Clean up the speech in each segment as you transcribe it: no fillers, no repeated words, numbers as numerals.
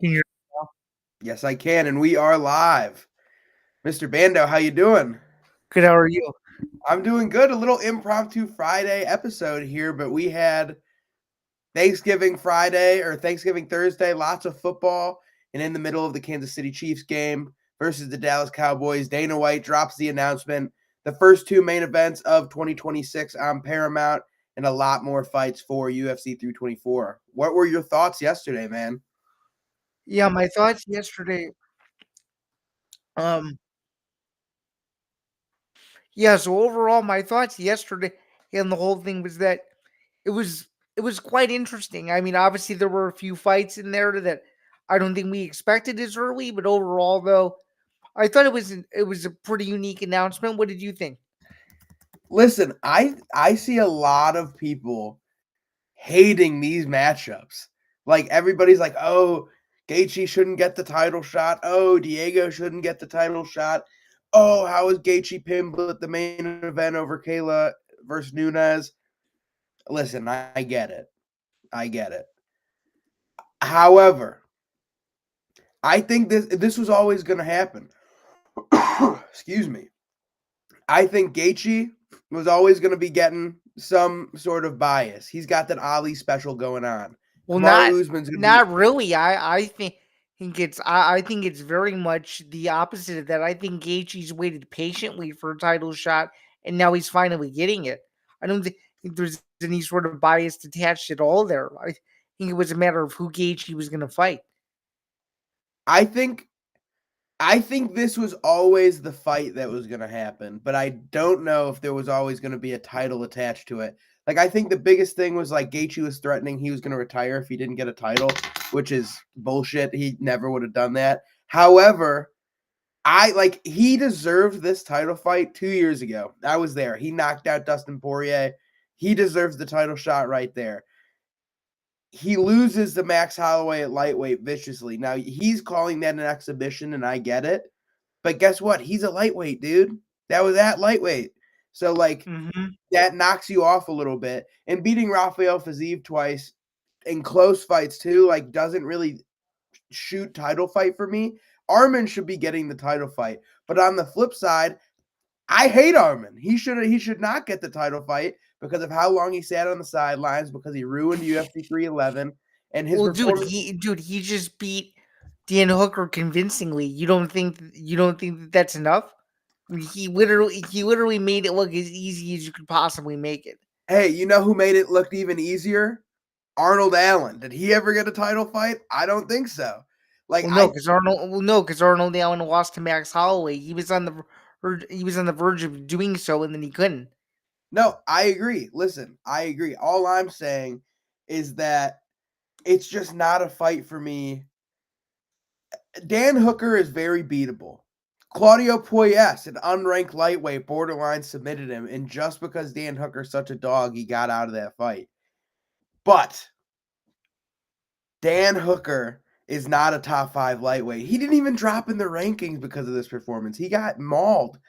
Can you Yes, I can, and we are live. Mr. Bando, how you doing? Good, how are you? I'm doing good. A little impromptu Friday episode here, but we had Thanksgiving Friday or Thanksgiving Thursday, lots of football, and in the middle of the Kansas City Chiefs game versus the Dallas Cowboys, Dana White drops the announcement. The first two main events of 2026 on Paramount, and a lot more fights for UFC 324. What were your thoughts yesterday, man? Yeah, my thoughts yesterday. Um, yeah, so overall, my thoughts yesterday and the whole thing was that it was it was quite interesting. I mean, obviously there were a few fights in there that I don't think we expected as early, but overall though, I thought it was a pretty unique announcement. What did you think? Listen, I see a lot of people hating these matchups. Like everybody's like, "Oh, Gaethje shouldn't get the title shot. Oh, Diego shouldn't get the title shot. Oh, how is Gaethje Pimblett the main event over Kayla versus Nunes?" Listen, I get it. I get it. However, I think this was always going to happen. Excuse me. I think Gaethje was always going to be getting some sort of bias. He's got that Ali special going on. Well, Kamaru Usman's going to be not really. I think it's very much the opposite of that. I think Gaethje's waited patiently for a title shot, and now he's finally getting it. I don't think there's any sort of bias attached at all there. I think it was a matter of who Gaethje was going to fight. I think I think this was always the fight that was going to happen, but I don't know if there was always going to be a title attached to it. Like I think the biggest thing was like Gaethje was threatening he was going to retire if he didn't get a title, which is bullshit. He never would have done that. However, he deserved this title fight 2 years ago. I was there. He knocked out Dustin Poirier. He deserves the title shot right there. He loses to Max Holloway at lightweight viciously. Now he's calling that an exhibition, and I get it. But guess what? He's a lightweight, dude. That was at lightweight. So like Mm-hmm. that knocks you off a little bit. And beating Rafael Fiziev twice in close fights too, like doesn't really shoot title fight for me. Armin should be getting the title fight. But on the flip side, I hate Armin. He should not get the title fight because of how long he sat on the sidelines, because he ruined UFC 311 and his Well, performance. he just beat Dan Hooker convincingly. You don't think that that's enough? I mean, he literally made it look as easy as you could possibly make it. Hey, you know who made it look even easier? Arnold Allen. Did he ever get a title fight? I don't think so. Like I Well, no, because Arnold Allen lost to Max Holloway. He was on the verge of doing so, and then he couldn't. No, I agree. Listen, I agree. All I'm saying is that it's just not a fight for me. Dan Hooker is very beatable. Claudio Puelles, an unranked lightweight, borderline submitted him, and just because Dan Hooker's such a dog, he got out of that fight. But Dan Hooker is not a top 5 lightweight. He didn't even drop in the rankings because of this performance. He got mauled.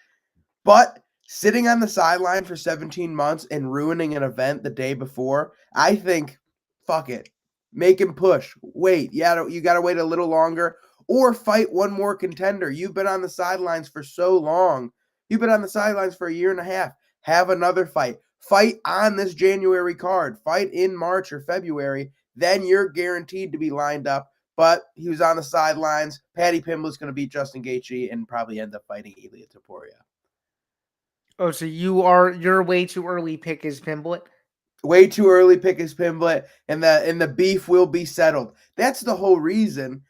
But sitting on the sideline for 17 months and ruining an event the day before, I think, fuck it. Make him push. Wait. Yeah, you got to wait a little longer or fight one more contender. You've been on the sidelines for so long. You've been on the sidelines for a year and a half. Have another fight. Fight on this January card. Fight in March or February. Then you're guaranteed to be lined up. But he was on the sidelines. Paddy Pimblett's going to beat Justin Gaethje and probably end up fighting Ilia Topuria. Oh, so you're way too early pick his Pimblett. Way too early pick his Pimblett, and the beef will be settled. That's the whole reason.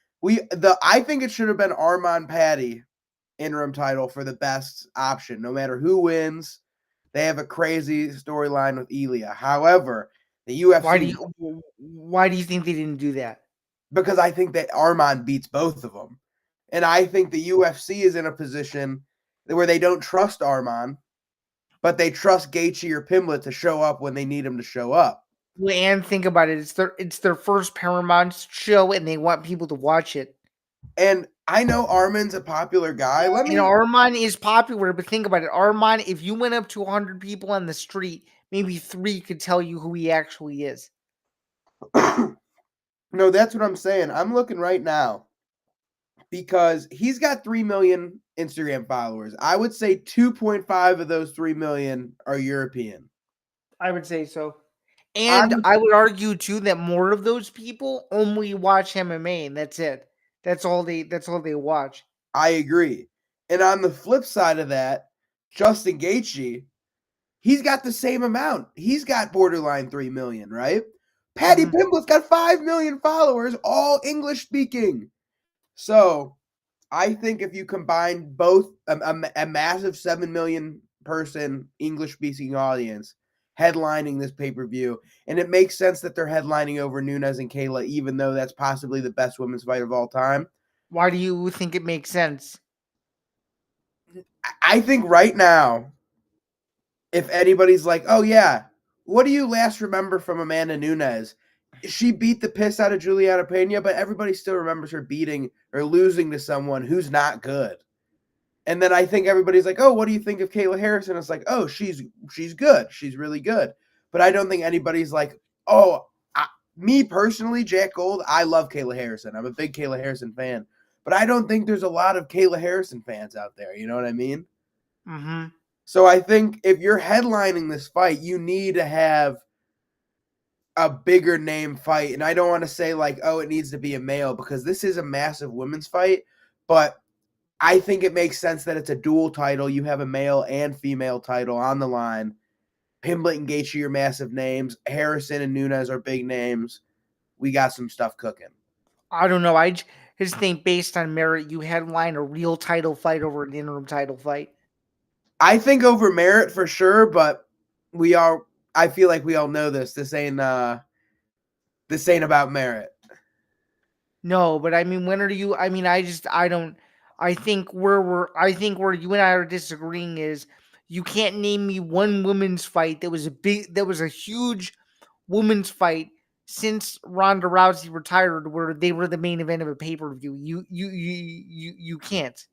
I think it should have been Armand Paddy interim title for the best option. No matter who wins, they have a crazy storyline with Elia. However, the UFC, Why do you think they didn't do that? because I think that Armand beats both of them, and I think the UFC is in a position where they don't trust Armand, but they trust Gaethje or Pimblett to show up when they need him to show up. Well, and think about it. It's their first Paramount show, and they want people to watch it. And I know Armin's a popular guy. And Armand is popular, but think about it. Armand, if you went up to 100 people on the street, maybe three could tell you who he actually is. No, that's what I'm saying. I'm looking right now because he's got 3 million Instagram followers. I would say 2.5 of those 3 million are European. I would say so. And On I would argue too that more of those people only watch MMA and that's it. That's all they watch. I agree. And on the flip side of that, Justin Gaethje, he's got the same amount. He's got borderline 3 million, right? Patty Mhm. Pimblett's got 5 million followers, all English speaking. So I think if you combine both a massive 7 million person English speaking audience headlining this pay per view, and it makes sense that they're headlining over Nunes and Kayla, even though that's possibly the best women's fight of all time. Why do you think it makes sense? I think right now, if anybody's like, oh, yeah, what do you last remember from Amanda Nunes? She beat the piss out of Juliana Pena, but everybody still remembers her beating or losing to someone who's not good. And then I think everybody's like, "Oh, what do you think of Kayla Harrison?" It's like, "Oh, she's good. She's really good." But I don't think anybody's like, "Oh, me personally, Jack Gold, I love Kayla Harrison. I'm a big Kayla Harrison fan." But I don't think there's a lot of Kayla Harrison fans out there. You know what I mean? Mhm. So I think if you're headlining this fight, you need to have a bigger name fight. And I don't want to say like, "Oh, it needs to be a male," because this is a massive women's fight. But I think it makes sense that it's a dual title. You have a male and female title on the line. Pimblett and Gaethje are massive names. Harrison and Nunes are big names. We got some stuff cooking. I don't know. Just think based on merit, you headline a real title fight over an interim title fight. I think over merit for sure, but we are. I feel like we all know this. This ain't about merit. No, but I mean, when are you? I mean, I don't. I think where you and I are disagreeing is you can't name me one women's fight that was a huge women's fight since Ronda Rousey retired, where they were the main event of a pay per view. You can't.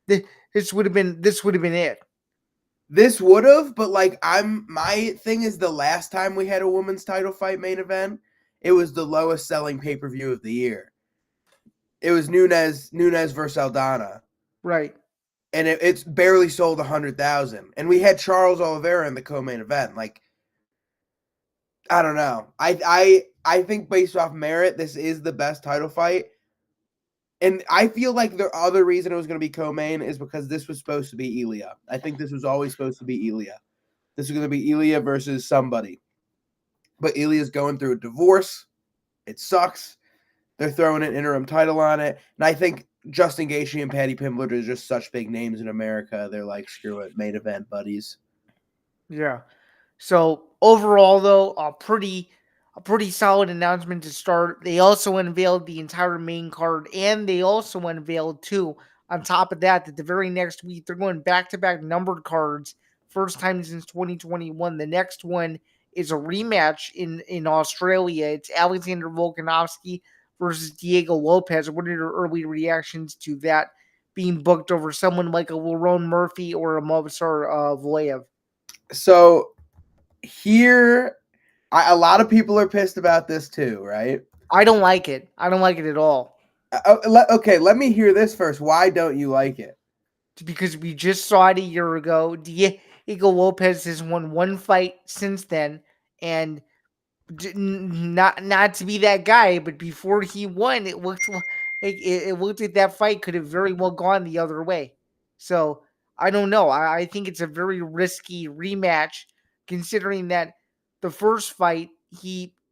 This would have been it. This would have, but like my thing is the last time we had a women's title fight main event, it was the lowest selling pay per view of the year. It was Nunes versus Aldana, Right. and it's barely sold 100,000. And we had Charles Oliveira in the co-main event. Like, I don't know. I think based off merit, this is the best title fight. And I feel like the other reason it was going to be co-main is because this was supposed to be Ilya. I think this was always supposed to be Ilya. This is going to be Ilya versus somebody. But Ilya's going through a divorce. It sucks. They're throwing an interim title on it. And I think Justin Gaethje and Patty Pimblett are just such big names in America. They're like, screw it, main event buddies. Yeah. So overall, though, a pretty solid announcement to start. They also unveiled the entire main card, and they also unveiled too. On top of that, that the very next week they're going back to back numbered cards. First time since 2021. The next one is a rematch in Australia. It's Alexander Volkanovski versus Diego Lopez. What are your early reactions to that being booked over someone like a Lerone Murphy or a Movsar Voyev? So here, a lot of people are pissed about this too, right? I don't like it. I don't like it at all. Okay, let me hear this first. Why don't you like it? Because we just saw it a year ago. Diego Lopez has won one fight since then, and not to be that guy, but before he won, it looked like that fight could have very well gone the other way. So I don't know. I think it's a very risky rematch, considering that the first fight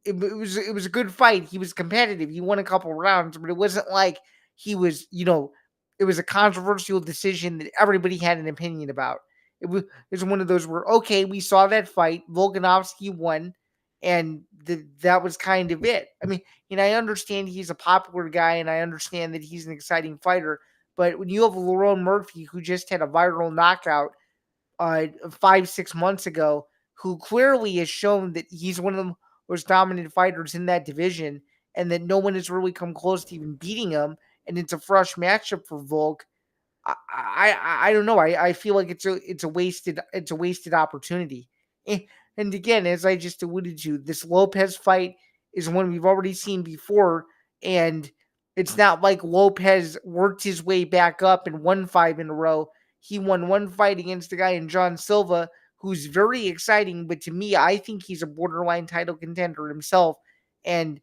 it was a good fight. He was competitive. He won a couple rounds, but it wasn't like he was it was a controversial decision that everybody had an opinion about. It was one of those where okay, we saw that fight. Volkanovski won and that was kind of it. I mean, I understand he's a popular guy, and I understand that he's an exciting fighter. But when you have Lerone Murphy, who just had a viral knockout 5-6 months ago, who clearly has shown that he's one of the most dominant fighters in that division, and that no one has really come close to even beating him, and it's a fresh matchup for Volk. I don't know. I feel like it's a wasted opportunity. And again, as I just alluded to, this Lopez fight is one we've already seen before, and it's not like Lopez worked his way back up and won 5 in a row. He won one fight against a guy in John Silva who's very exciting, but to me, I think he's a borderline title contender himself. And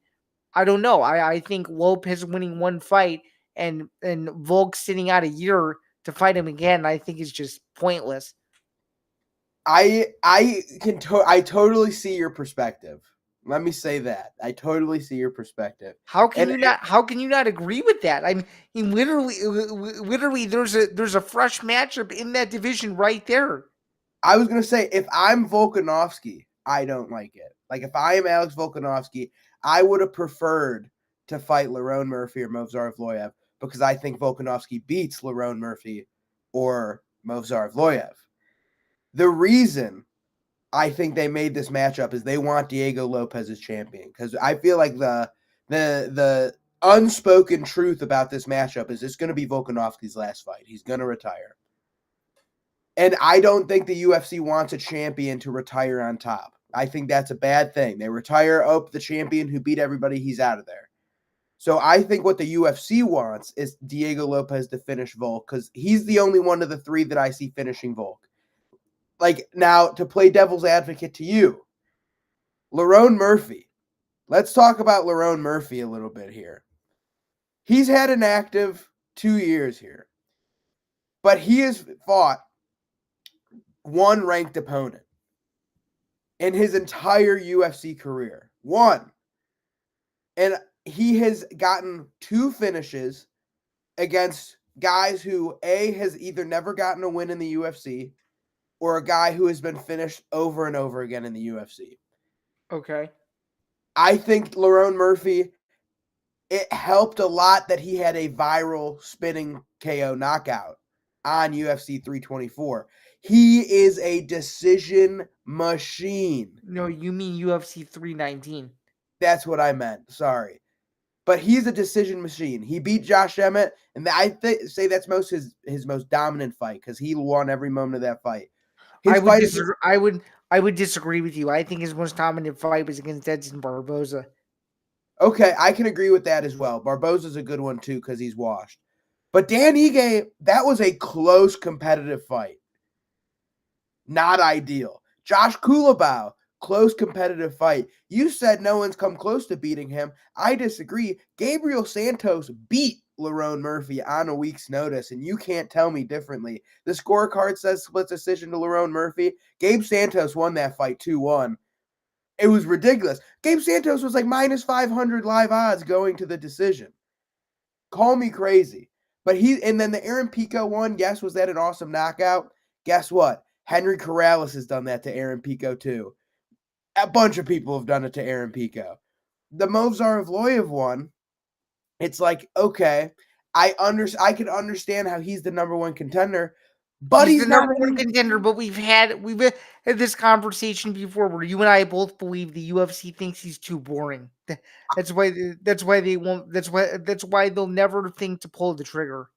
I don't know. I think Lopez winning one fight and Volk sitting out a year to fight him again, I think is just pointless. I totally see your perspective. Let me say that. I totally see your perspective. How can And you not? How can you not agree with that? I mean, literally, there's a fresh matchup in that division right there. I was gonna say, if I'm Volkanovski, I don't like it. Like, if I am Alex Volkanovski, I would have preferred to fight Lerone Murphy or Movsar Evloev because I think Volkanovski beats Lerone Murphy or Movsar Evloev. The reason I think they made this matchup is they want Diego Lopez as champion, because I feel like the unspoken truth about this matchup is it's going to be Volkanovski's last fight. He's going to retire. And I don't think the UFC wants a champion to retire on top. I think that's a bad thing. They retire, the champion who beat everybody, he's out of there. So I think what the UFC wants is Diego Lopez to finish Volk, because he's the only one of the three that I see finishing Volk. Like, now, to play devil's advocate to you, Lerone Murphy. Let's talk about Lerone Murphy a little bit here. He's had an active 2 years here, but he has fought one ranked opponent in his entire UFC career. One. And he has gotten 2 finishes against guys who, A, has either never gotten a win in the UFC or a guy who has been finished over and over again in the UFC. Okay. I think Lerone Murphy, it helped a lot that he had a viral spinning KO knockout on UFC 324. He is a decision machine. No, you mean UFC 319. That's what I meant. Sorry. But he's a decision machine. He beat Josh Emmett, and I say that's his most dominant fight because he won every moment of that fight. I would disagree with you. I think his most dominant fight was against Edson Barboza. Okay, I can agree with that as well. Barboza's a good one too because he's washed. But Dan Ige, that was a close competitive fight. Not ideal. Josh Kulabau, close competitive fight. You said no one's come close to beating him. I disagree. Gabriel Santos beat Lerone Murphy on a week's notice, and you can't tell me differently. The scorecard says split decision to Lerone Murphy. Gabe Santos won that fight 2-1. It was ridiculous. Gabe Santos was like minus 500 live odds going to the decision. Call me crazy. But and then the Aaron Pico one, yes, was that an awesome knockout? Guess what? Henry Corrales has done that to Aaron Pico too. A bunch of people have done it to Aaron Pico. The Movsar Evloev one, it's like, okay, I can understand how he's the number one contender, but he's the not number one contender. But we've had this conversation before where you and I both believe the UFC thinks he's too boring. That's why they won't. That's why they'll never think to pull the trigger.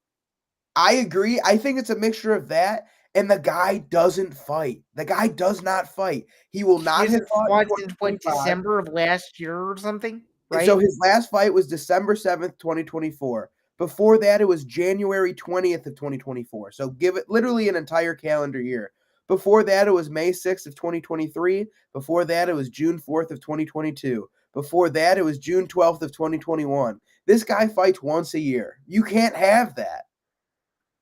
I agree. I think it's a mixture of that. And the guy doesn't fight. The guy does not fight. He will not have fought since December of last year or something, right? So his last fight was December 7th, 2024. Before that, it was January 20th of 2024. So give it literally an entire calendar year. Before that, it was May 6th of 2023. Before that, it was June 4th of 2022. Before that, it was June 12th of 2021. This guy fights once a year. You can't have that.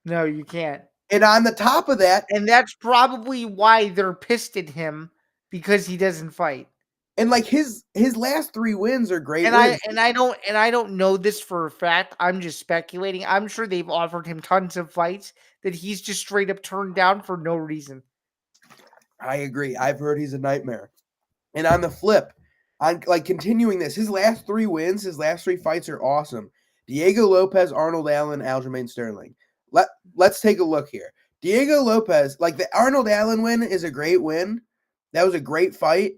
No, you can't. And on the top of that, and that's probably why they're pissed at him because he doesn't fight. And like his last 3 wins are great wins. And I don't know this for a fact. I'm just speculating. I'm sure they've offered him tons of fights that he's just straight up turned down for no reason. I agree. I've heard he's a nightmare. And on the flip, on like continuing this, his last 3 wins, his last 3 fights are awesome. Diego Lopez, Arnold Allen, Aljamain Sterling. Let's take a look here. Diego Lopez, like the Arnold Allen win is a great win. That was a great fight.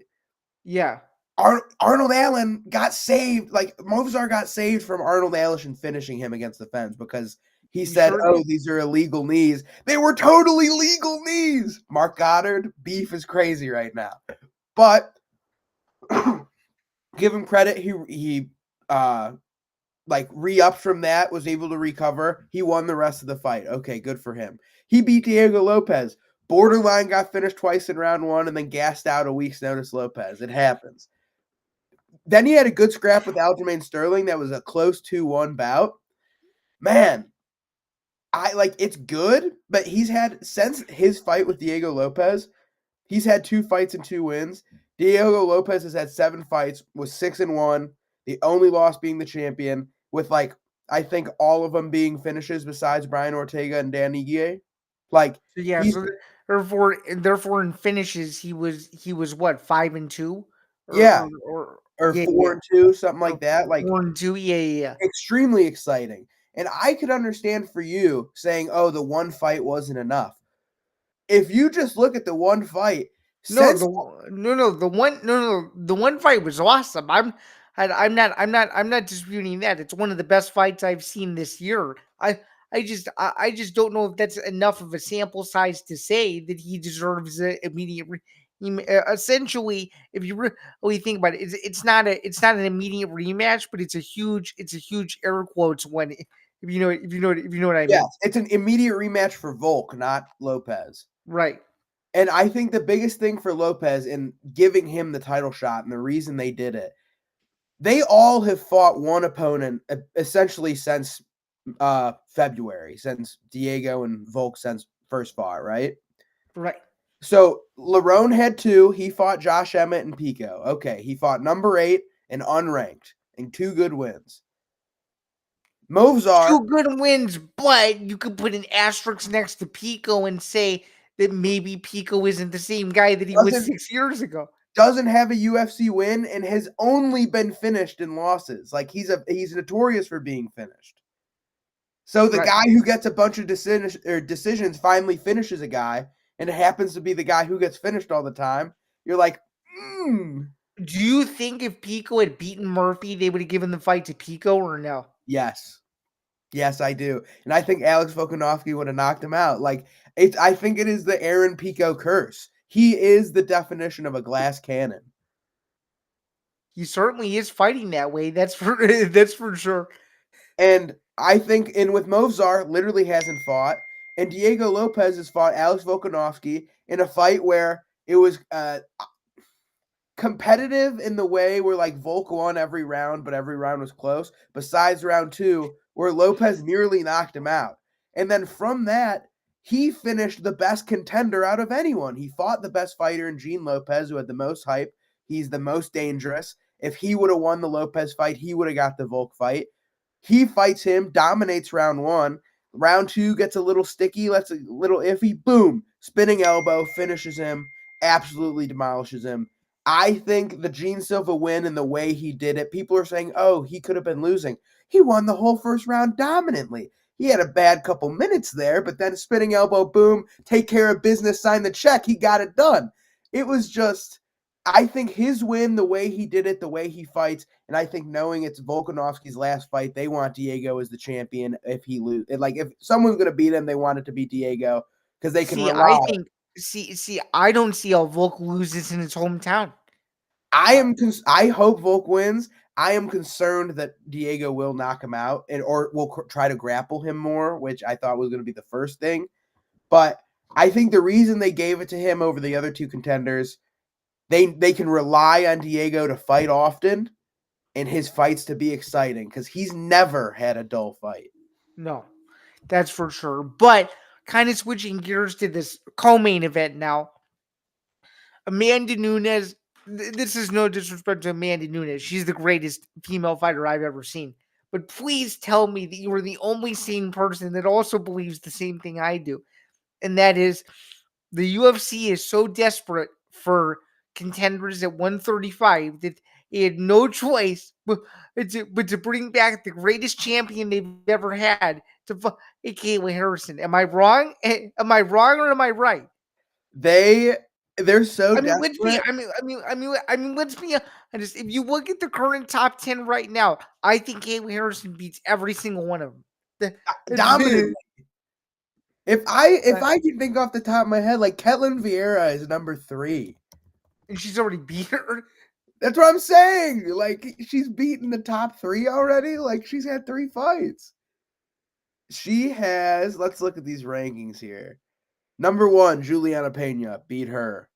Yeah. Arnold Allen got saved. Like Movsar got saved from Arnold Allen finishing him against the fence because he said, these are illegal knees. They were totally legal knees. Mark Goddard, beef is crazy right now. But give him credit. He like re-upped from that, was able to recover. He won the rest of the fight. Okay, good for him. He beat Diego Lopez. Borderline got finished twice in round 1 and then gassed out a week's notice Lopez. It happens. Then he had a good scrap with Aljamain Sterling that was a close 2-1 bout. Man, it's good, but he's had, since his fight with Diego Lopez, he's had 2 fights and 2 wins. Diego Lopez has had 7 fights, was 6-1. The only loss being the champion, with I think all of them being finishes besides Brian Ortega and Dan Ige. He's So therefore in finishes he was what, 5-2, yeah, or or yeah, yeah, 4-2, something or like that. 4-2, yeah, yeah, yeah. Extremely exciting. And I could understand for you saying, "Oh, the one fight wasn't enough." If you just look at the one fight, No, since the one fight was awesome. I'm not disputing that. It's one of the best fights I've seen this year. I just don't know if that's enough of a sample size to say that he deserves an immediate. Essentially, if you really think about it, it's not an immediate rematch, but it's a huge air quotes one. If you know what I yes, mean, it's an immediate rematch for Volk, not Lopez. right? And I think the biggest thing for Lopez in giving him the title shot and the reason they did it, they all have fought one opponent essentially since February, since Diego and Volk since first fought, right? Right. So Lerone had 2. He fought Josh Emmett and Pico. Okay, he fought number 8 and unranked and 2 good wins. Movzar 2 good wins, but you could put an asterisk next to Pico and say that maybe Pico isn't the same guy that he was doesn't 6 years ago. doesn't have a UFC win and has only been finished in losses. He's notorious for being finished. So the Right. guy who gets a bunch of decisions finally finishes a guy, and it happens to be the guy who gets finished all the time. You're like, Do you think if Pico had beaten Murphy, they would have given the fight to Pico or no? yes. Yes, I do. And I think Alex Volkanovski would have knocked him out. I think it is the Aaron Pico curse. He is the definition of a glass cannon. He certainly is fighting that way. That's for that's for sure. And I think, and with Movzar, literally hasn't fought. And Diego Lopez has fought Alex Volkanovski in a fight where it was competitive in the way where Volk won every round, but every round was close. Besides round 2, where Lopez nearly knocked him out. And then from that, he finished the best contender out of anyone. He fought the best fighter in Gene Lopez, who had the most hype. He's the most dangerous. If he would have won the Lopez fight, he would have got the Volk fight. He fights him, dominates round 1. Round 2 gets a little sticky, lets a little iffy. Boom, spinning elbow, finishes him, absolutely demolishes him. I think the Gene Silva win and the way he did it, people are saying, oh, he could have been losing. He won the whole first round dominantly. He had a bad couple minutes there, but then spinning elbow, boom, take care of business, sign the check. He got it done. It was just, I think his win, the way he did it, the way he fights, and I think knowing it's Volkanovski's last fight, they want Diego as the champion if he lose. If someone's going to beat him, they want it to be Diego because they can See, rely. I don't see how Volk loses in his hometown. I hope Volk wins. I am concerned that Diego will knock him out or will try to grapple him more, which I thought was going to be the first thing. But I think the reason they gave it to him over the other 2 contenders, they can rely on Diego to fight often and his fights to be exciting because he's never had a dull fight. No, that's for sure. But kind of switching gears to this co-main event now. Amanda Nunes. This is no disrespect to Amanda Nunes. She's the greatest female fighter I've ever seen. But please tell me that you are the only sane person that also believes the same thing I do. And that is the UFC is so desperate for contenders at 135 that it had no choice but to bring back the greatest champion they've ever had to fight Caitlin Harrison. Am I wrong? Am I wrong or am I right? They're so I mean, let's be. desperate. Let's be honest. If you look at the current top 10 right now, I think Caitlin Harrison beats every single one of them. Dominant. If I can think off the top of my head, Ketlin Vieira is number 3. And she's already beat her. That's what I'm saying. Like, she's beaten the top 3 already. Like, she's had 3 fights. She has, let's look at these rankings here. Number 1, Juliana Pena, beat her.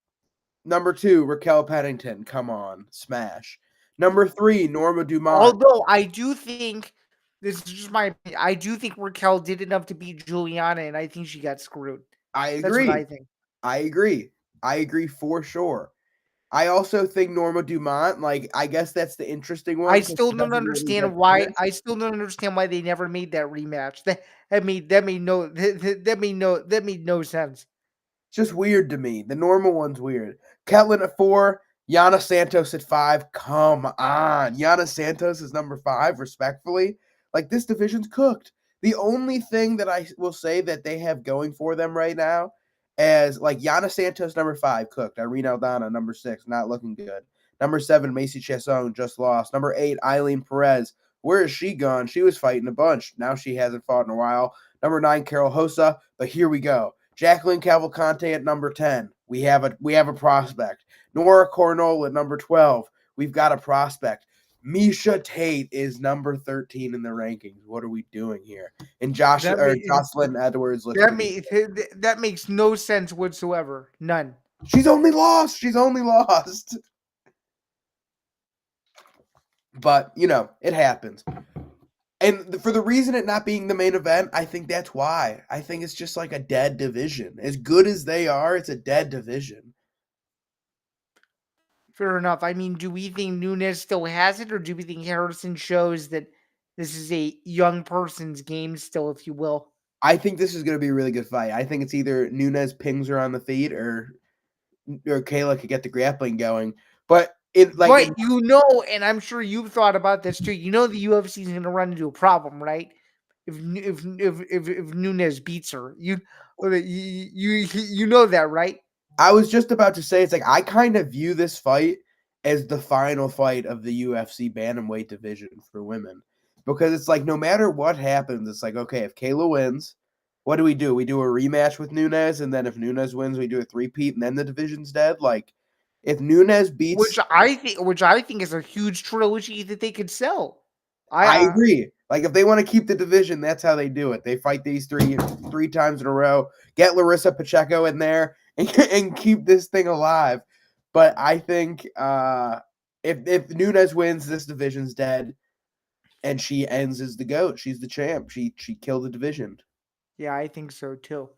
Number 2, Raquel Pennington, come on, smash. Number 3, Norma Dumont. Although I do think this is just my opinion, I do think Raquel did enough to beat Juliana, and I think she got screwed. I That's what agree. I think. I agree. I agree for sure. I also think Norma Dumont, like, I guess that's the interesting one I because still she don't doesn't really understand get why. finished. I still don't understand why they never made that rematch. That made no sense. It's just weird to me. The normal one's weird. Ketlin at 4, Yana Santos at 5. Come on. Yana Santos is number 5, respectfully. Like, this division's cooked. The only thing that I will say that they have going for them right now is, like, Yana Santos, number 5, cooked. Irene Aldana, number 6, not looking good. Number 7, Macy Chiasson, just lost. Number 8, Eileen Perez. Where is she gone? She was fighting a bunch. Now she hasn't fought in a while. Number 9, Carol Hosa. But here we go. Jacqueline Cavalcante at number 10. We have a prospect. Nora Cornell at number 12. We've got a prospect. Misha Tate is number 13 in the rankings. What are we doing here? And That may, Jocelyn Edwards looks that pretty may, good. that makes no sense whatsoever. None. She's only lost. But, it happens. And for the reason it not being the main event, I think that's why. I think it's just like a dead division. As good as they are, it's a dead division. Fair enough. I mean, do we think Nunes still has it, or do we think Harrison shows that this is a young person's game still, if you will? I think this is going to be a really good fight. I think it's either Nunes pings her on the feet or Kayla could get the grappling going. But But and I'm sure you've thought about this too. You know the UFC is going to run into a problem, right? If Nunes beats her, you know that, right? I was just about to say, it's like I kind of view this fight as the final fight of the UFC bantamweight division for women. Because it's like no matter what happens, it's like, okay, if Kayla wins, what do? We do a rematch with Nunes, and then if Nunes wins, we do a three-peat, and then the division's dead. Like, if Nunes beats, Which I think is a huge trilogy that they could sell. I agree. Like, if they want to keep the division, that's how they do it. They fight these three times in a row, get Larissa Pacheco in there, and keep this thing alive. But I think if Nunes wins, this division's dead, and she ends as the GOAT. She's the champ. She killed the division. Yeah, I think so too.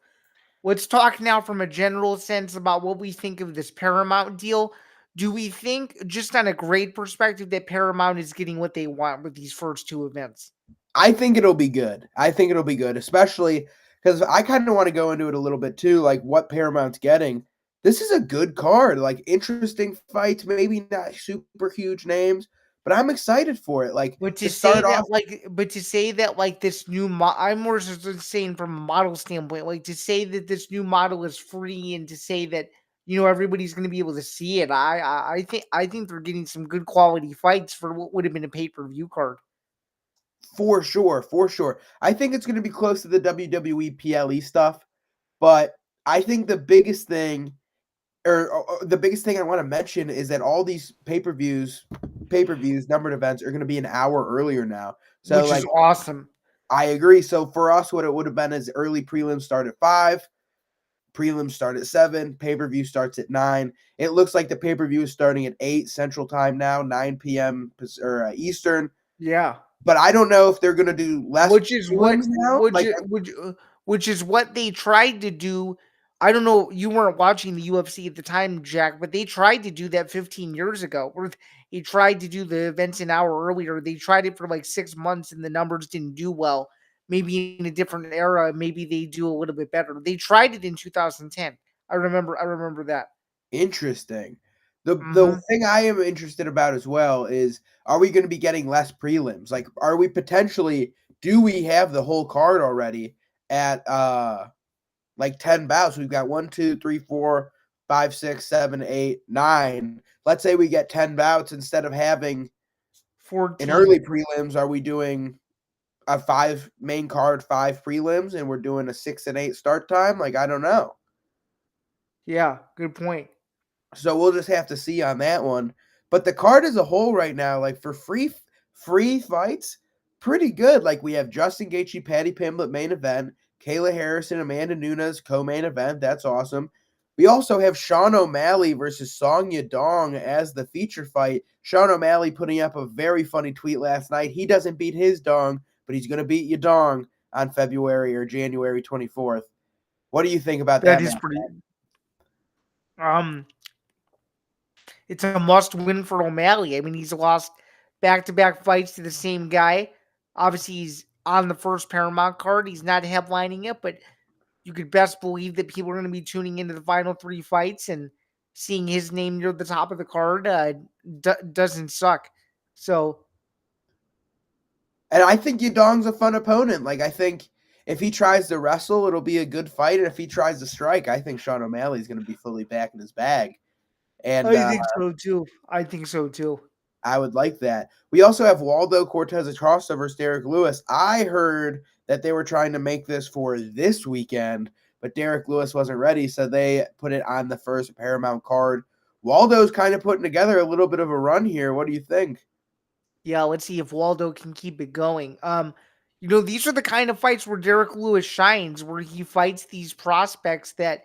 Let's talk now from a general sense about what we think of this Paramount deal. Do we think, just on a grade perspective, that Paramount is getting what they want with these first two events? I think it'll be good. Especially because I kind of want to go into it a little bit too, like what Paramount's getting. This is a good card, like interesting fights, maybe not super huge names, but I'm excited for it. Like But to to say start off, that, this new, I'm more just saying from a model standpoint, like to say that this new model is free, and to say that everybody's going to be able to see it. I think they're getting some good quality fights for what would have been a pay-per-view card. for sure, for sure. I think it's going to be close to the WWE PLE stuff, but I think the biggest thing or the biggest thing I want to mention is that all these pay-per-views, numbered events are going to be an hour earlier now. So Which is like awesome. I agree. So for us, what it would have been is early prelims start at 5, prelims start at 7, pay-per-view starts at 9. It looks like the pay-per-view is starting at 8 Central Time now, 9 p.m. Eastern. Yeah. But I don't know if they're going to do less Which is what prelims now. which is what they tried to do. I don't know, you weren't watching the UFC at the time, Jack, but they tried to do that 15 years ago. Where they tried to do the events an hour earlier. They tried it for like 6 months and the numbers didn't do well. Maybe in a different era, maybe they do a little bit better. They tried it in 2010. I remember that. Interesting. The Mhm. thing I am interested about as well is, are we going to be getting less prelims? Like, are we potentially, do we have the whole card already at like 10 bouts? We've got 1, 2, 3, 4, 5, 6, 7, 8, 9. Let's say we get 10 bouts instead of having an 14. early prelims. Are we doing a 5 main card, 5 prelims, and we're doing a 6 and 8 start time? Like, I don't know. Yeah, good point. So we'll just have to see on that one. But the card as a whole right now, like for free fights, pretty good. Like we have Justin Gaethje, Patty Pimblett main event, Kayla Harrison, Amanda Nunes co-main event. That's awesome. We also have Sean O'Malley versus Song Yadong as the feature fight. Sean O'Malley putting up a very funny tweet last night. He doesn't beat his dong, but he's going to beat Yadong on February or January 24th. What do you think about That that is match? pretty. Um, it's a must-win for O'Malley. I mean, he's lost back-to-back fights to the same guy. Obviously, he's on the first Paramount card. He's not headlining it, but you could best believe that people are going to be tuning into the final 3 fights, and seeing his name near the top of the card doesn't suck. So, And I think Yadong's a fun opponent. Like I think if he tries to wrestle, it'll be a good fight. And if he tries to strike, I think Sean O'Malley's going to be fully back in his bag. And I think so too. I think so too. I would like that. We also have Waldo Cortez Acosta versus Derek Lewis. I heard that they were trying to make this for this weekend, but Derek Lewis wasn't ready, so they put it on the first Paramount card. Waldo's kind of putting together a little bit of a run here. What do you think? Yeah, let's see if Waldo can keep it going. These are the kind of fights where Derek Lewis shines, where he fights these prospects that,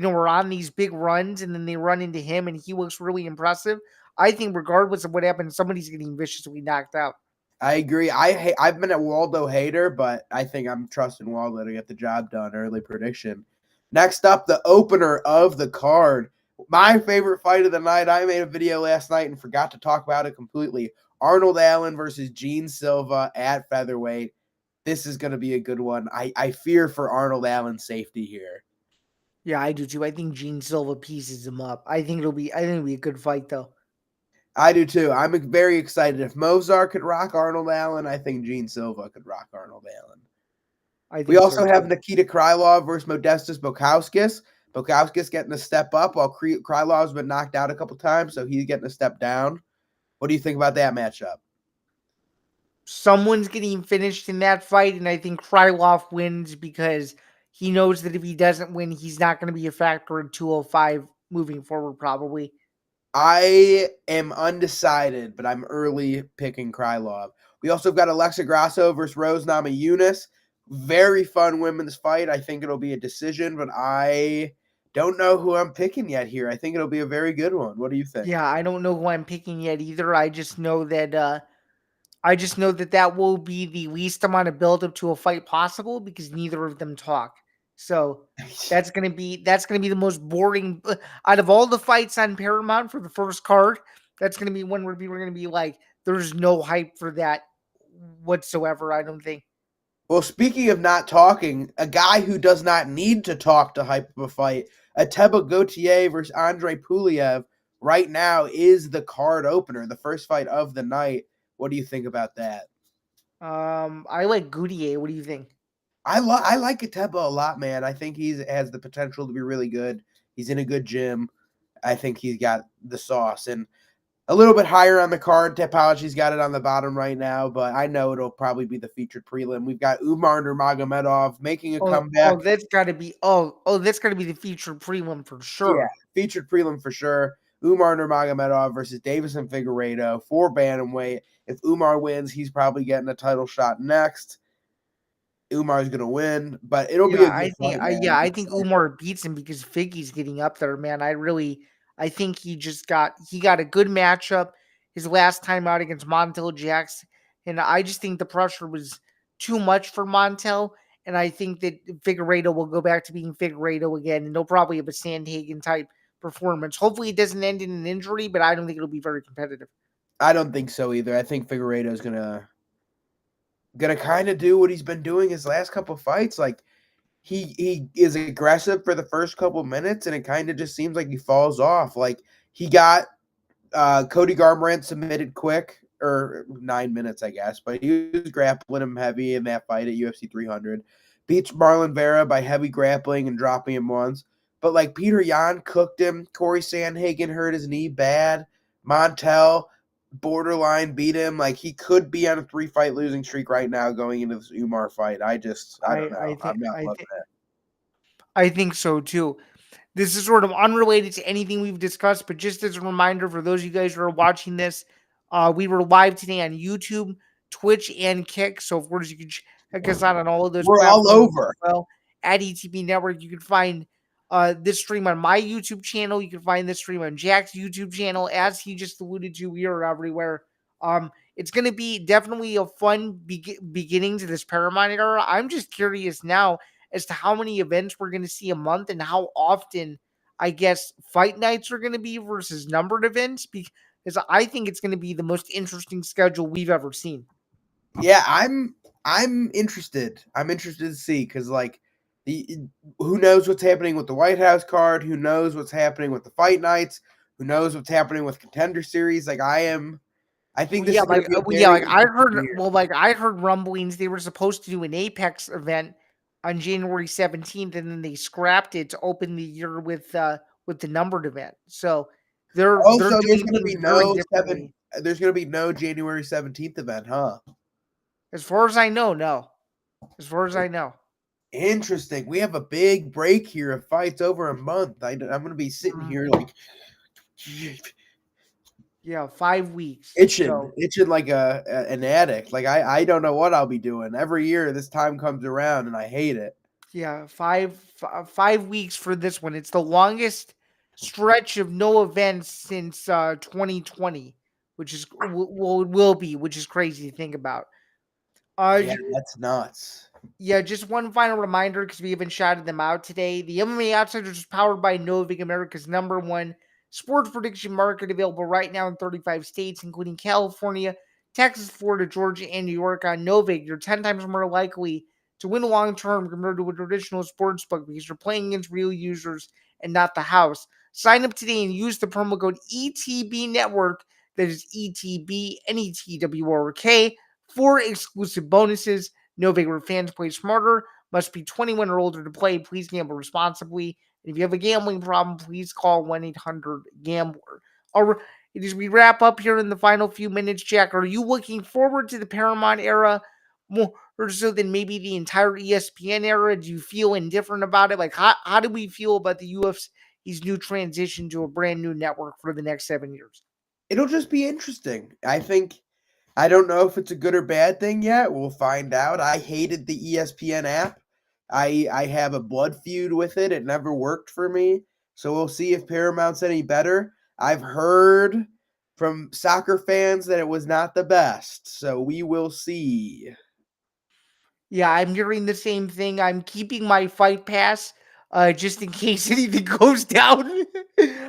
are on these big runs, and then they run into him and he looks really impressive. I think regardless of what happens, somebody's getting viciously knocked out. I agree. I've been a Waldo hater, but I think I'm trusting Waldo to get the job done. Early prediction. Next up, the opener of the card. My favorite fight of the night. I made a video last night and forgot to talk about it completely. Arnold Allen versus Gene Silva at featherweight. This is going to be a good one. I fear for Arnold Allen's safety here. Yeah, I do too. I think Gene Silva pieces him up. I think it'll be a good fight though. I do too. I'm very excited. If Mozart could rock Arnold Allen, I think Gene Silva could rock Arnold Allen. I We think so also have too. Nikita Krylov versus Modestas Bukauskas. Bukauskas getting a step up while Krylov's been knocked out a couple times, so he's getting a step down. What do you think about that matchup? Someone's getting finished in that fight, and I think Krylov wins because he knows that if he doesn't win, he's not going to be a factor in 205 moving forward, probably. I am undecided, but I'm early picking Krylov. We also have got Alexa Grasso versus Rose Namajunas. Very fun women's fight. I think it'll be a decision, but I don't know who I'm picking yet here. I think it'll be a very good one. What do you think? Yeah, I don't know who I'm picking yet either. I just know that that will be the least amount of buildup to a fight possible because neither of them talk. So that's gonna be the most boring out of all the fights on Paramount for the first card. That's gonna be one where people are gonna be like, "There's no hype for that whatsoever." I don't think. Well, speaking of not talking, a guy who does not need to talk to hype up a fight, Ateba Gautier versus Andre Puliev, right now is the card opener, the first fight of the night. What do you think about that? I like Goudier. What do you think? I like Ateba a lot, man. I think he has the potential to be really good. He's in a good gym. I think he's got the sauce. And a little bit higher on the card. Topology's got it on the bottom right now, but I know it'll probably be the featured prelim. We've got Umar Nurmagomedov making a comeback. That's gotta be the featured prelim for Yeah, sure. featured prelim for sure. Umar Nurmagomedov versus Davison Figueiredo for bantamweight. If Umar wins, he's probably getting a title shot next. Umar's gonna win, but it'll be Yeah, a good fight, man. I I'm think excited. Umar beats him because Figgy's getting up there, man. I think he got a good matchup his last time out against Montel Jackson, and I just think the pressure was too much for Montel, and I think that Figueiredo will go back to being Figueiredo again, and they'll probably have a Sandhagen type performance. Hopefully, it doesn't end in an injury, but I don't think it'll be very competitive. I don't think so either. I think Figueiredo's gonna kind of do what he's been doing his last couple fights. Like he is aggressive for the first couple minutes, and it kind of just seems like he falls off. Like he got Cody Garbrandt submitted quick, or 9 minutes, I guess, but he was grappling him heavy in that fight at UFC 300. Beats Marlon Vera by heavy grappling and dropping him once. But like Peter Yan cooked him. Corey Sandhagen hurt his knee bad. Montel borderline beat him. Like he could be on a 3-fight losing streak right now going into this Umar fight. I don't know. I'm not loving it. I think so too. This is sort of unrelated to anything we've discussed, but just as a reminder for those of you guys who are watching this, we were live today on YouTube, Twitch, and Kick. So, of course, you can check us out on all of those We're all platforms over. as well. At ETB Network, you can find this stream on my YouTube channel. You can find this stream on Jack's YouTube channel. As he just alluded to, we are everywhere. It's going to be definitely a fun beginning to this Paramount era. I'm just curious now as to how many events we're going to see a month and how often, I guess, fight nights are going to be versus numbered events, because I think it's going to be the most interesting schedule we've ever seen. Yeah, I'm interested. I'm interested to see because like who knows what's happening with the White House card? Who knows what's happening with the fight nights? Who knows what's happening with Contender Series? Like I think this is going to be a very interesting year. I heard rumblings they were supposed to do an Apex event on January 17th, and then they scrapped it to open the year with the numbered event. So they're Also, there's doing going to things be very no differently. There's going to be no January 17th event, huh? As far as I know, no. As far as I know. Interesting. We have a big break here of fights over a month. I'm going to be sitting here like Yeah, 5 weeks. itching like an addict. Like I don't know what I'll be doing. Every year this time comes around and I hate it. Yeah, 5 weeks for this one. It's the longest stretch of no events since 2020, which is will be, which is crazy to think about. Yeah, that's nuts. Yeah, just one final reminder because we haven't shouted them out today. The MMA Outsiders is powered by Novig, America's #1 sports prediction market, available right now in 35 states, including California, Texas, Florida, Georgia, and New York. On Novig, you're 10 times more likely to win long term compared to a traditional sports book because you're playing against real users and not the house. Sign up today and use the promo code ETB Network, that is ETB NETWORK, for exclusive bonuses. No bigger fans play smarter. Must be 21 or older to play. Please gamble responsibly. And if you have a gambling problem, please call 1-800-GAMBLER. All right, as we wrap up here in the final few minutes, Jack, are you looking forward to the Paramount era more so than maybe the entire ESPN era? Do you feel indifferent about it? Like, how do we feel about the UFC's new transition to a brand new network for the next 7 years? It'll just be interesting. I don't know if it's a good or bad thing yet. We'll find out. I hated the ESPN app. I have a blood feud with it. It never worked for me. So we'll see if Paramount's any better. I've heard from soccer fans that it was not the best. So we will see. Yeah, I'm hearing the same thing. I'm keeping my fight pass just in case anything goes down. um,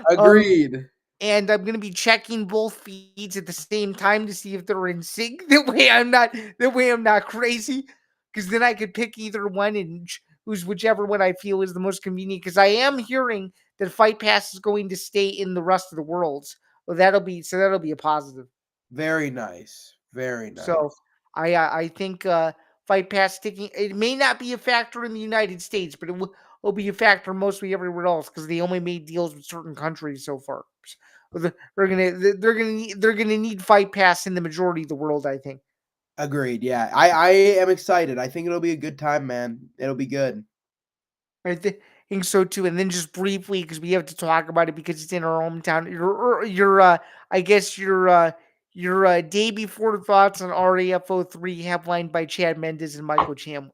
Agreed. and I'm gonna be checking both feeds at the same time to see if they're in sync. That way I'm not crazy. Because then I could pick either one and choose whichever one I feel is the most convenient. Because I am hearing that Fight Pass is going to stay in the rest of the worlds. Well, that'll be a positive. Very nice. Very nice. So I think Fight Pass sticking. It may not be a factor in the United States, but will be a factor mostly everywhere else because they only made deals with certain countries so far. So they're gonna need Fight Pass in the majority of the world, I think. Agreed. Yeah. I am excited. I think it'll be a good time, man. It'll be good. I think so too. And then just briefly, because we have to talk about it because it's in our hometown. I guess your day before thoughts on RAFO 3, headlined by Chad Mendes and Michael Chandler.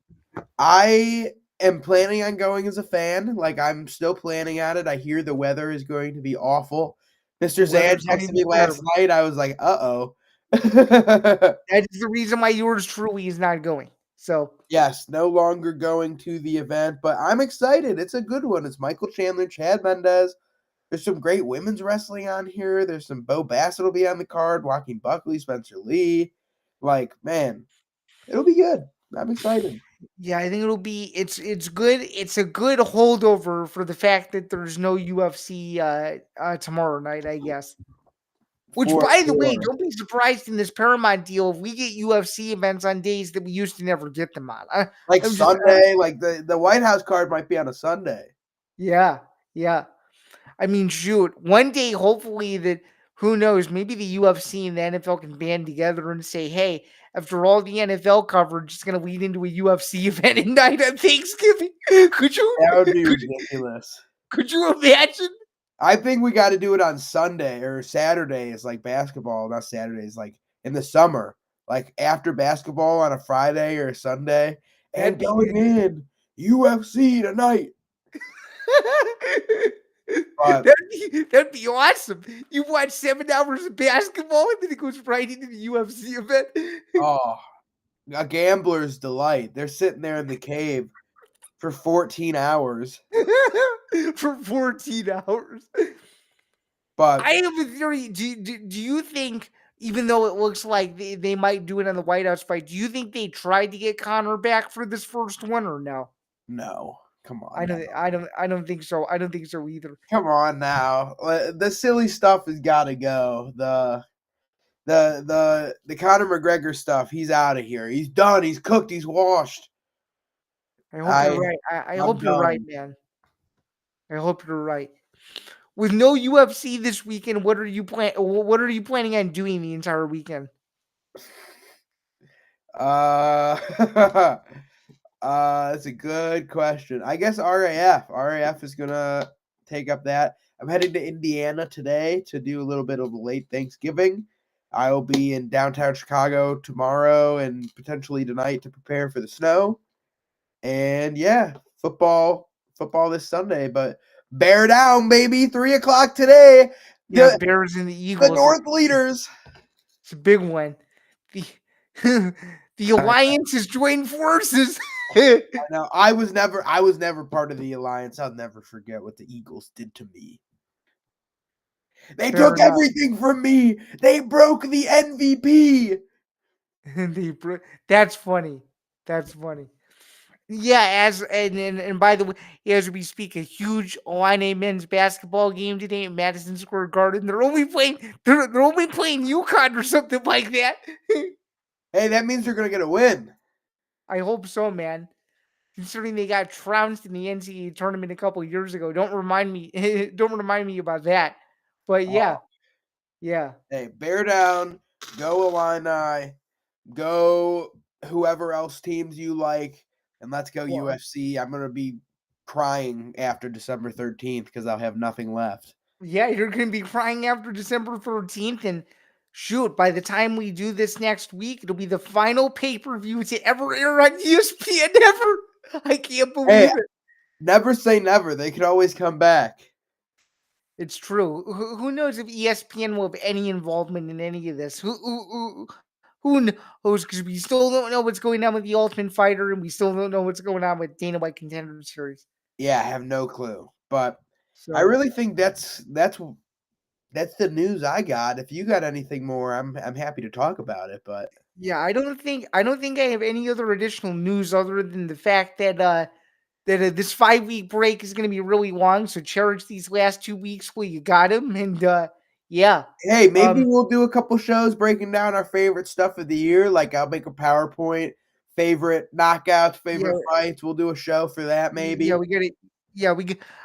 I am planning on going as a fan. Like I'm still planning on it. I hear the weather is going to be awful. Mr. Zan texted me last night. I was like, uh-oh. That is the reason why yours truly is not going. So yes, no longer going to the event, but I'm excited. It's a good one. It's Michael Chandler, Chad Mendes. There's some great women's wrestling on here. There's some Bo Bassett will be on the card, Joaquin Buckley, Spencer Lee. Like, man, it'll be good. I'm excited. Yeah, I think it's good. It's a good holdover for the fact that there's no UFC tomorrow night, I guess. Which, by the way, don't be surprised in this Paramount deal if we get UFC events on days that we used to never get them on. Like Sunday, like the White House card might be on a Sunday. Yeah. I mean, shoot, one day, hopefully, who knows, maybe the UFC and the NFL can band together and say, hey, after all the NFL coverage, it's going to lead into a UFC event at night on Thanksgiving. That would be ridiculous. Could you imagine? I think we got to do it on Sunday or Saturday. Is like basketball, not Saturdays. Like in the summer, like after basketball on a Friday or a Sunday, That'd and be going in UFC tonight. But that'd be awesome. You watch 7 hours of basketball and then it goes right into the UFC event. oh, a gambler's delight. They're sitting there in the cave for 14 hours. For 14 hours. But I have a theory. Do you think, even though it looks like they might do it on the White House fight, do you think they tried to get Connor back for this first one or no? no, come I on now. don't I don't think so. I don't think so either. Come on now. The silly stuff has got to go. The Conor McGregor stuff, he's out of here. He's done. He's cooked. He's washed. I hope you're I right. I I'm hope you're right, done. man. I hope you're right. With no UFC this weekend, what are you What are you planning on doing the entire weekend? Uh, that's a good question. I guess RAF. RAF is gonna take up that. I'm heading to Indiana today to do a little bit of a late Thanksgiving. I will be in downtown Chicago tomorrow and potentially tonight to prepare for the snow. And yeah, football this Sunday. But bear down, baby. 3 o'clock today. Yeah, The Bears and the the Eagles. North leaders. It's a big one. The the alliance is joining forces. Now I was never part of the alliance. I'll never forget what the Eagles did to me. They Fair took enough. everything from me. They broke the MVP. That's funny. That's funny. Yeah, and by the way, as we speak, a huge Illini men's basketball game today at Madison Square Garden. They're only playing UConn or something like that. Hey, that means they're gonna get a win. I hope so, man. Considering they got trounced in the NCAA tournament a couple years ago. Don't remind me. Don't remind me about that. But yeah, Oh, yeah, hey, bear down. Go Illini. Go whoever else teams you like, and let's go well, UFC. I'm gonna be crying after December 13th because I'll have nothing left. yeah. You're gonna be crying after December 13th, and shoot, by the time we do this next week, it'll be the final pay-per-view to ever air on ESPN ever. I can't Hey, believe it. never say never. They can always come back. It's true. Who knows if ESPN will have any involvement in any of this? Who knows? Because we still don't know what's going on with the Ultimate Fighter, and we still don't know what's going on with Dana White Contender Series. Yeah, I have no clue. But I So really think that's the news I got. If you got anything more, I'm happy to talk about it. But yeah, I don't think I have any other additional news other than the fact that this 5 week break is going to be really long. So cherish these last 2 weeks while you got them, and yeah, hey, maybe um, we'll do a couple shows breaking down our favorite stuff of the year. Like I'll make a PowerPoint, favorite knockouts, yeah, favorite fights. We'll do a show for that yeah, maybe. we got to. Yeah,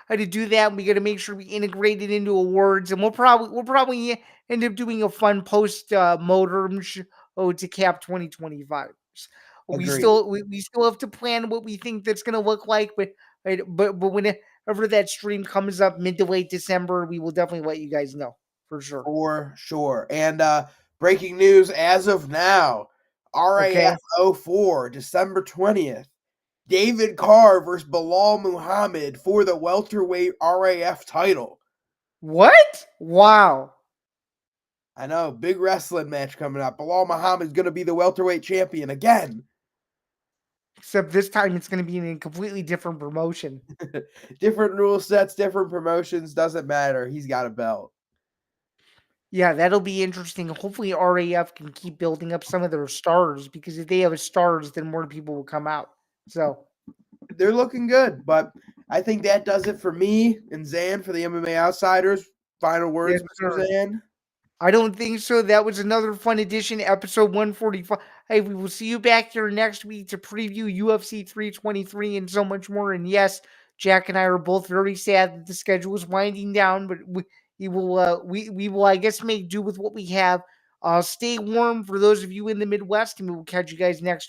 had to do that. We got to make sure we integrate it into awards, and we'll probably end up doing a fun post modem show to cap 2025. Agreed. We still have to plan what we think that's going to look like, but right, but whenever that stream comes up mid to late December, we will definitely let you guys know for sure. For sure. And breaking news as of now, Okay, RAF 04, December 20th. David Carr versus Bilal Muhammad for the welterweight RAF title. what? Wow. I know, big wrestling match coming up. Bilal Muhammad's going to be the welterweight champion again. Except this time it's going to be in a completely different promotion. Different rule sets, different promotions, doesn't matter. He's got a belt. Yeah, that'll be interesting. Hopefully, RAF can keep building up some of their stars because if they have stars, then more people will come out. So, They're looking good, but I think that does it for me and Zan for the MMA Outsiders. Final yes, words, Mr. sir. Zan. I don't think so. That was another fun edition, episode 145. Hey, we will see you back here next week to preview UFC 323 and so much more. And yes, Jack and I are both very sad that the schedule is winding down, but we will, I guess, make do with what we have. Stay warm for those of you in the Midwest, and we will catch you guys next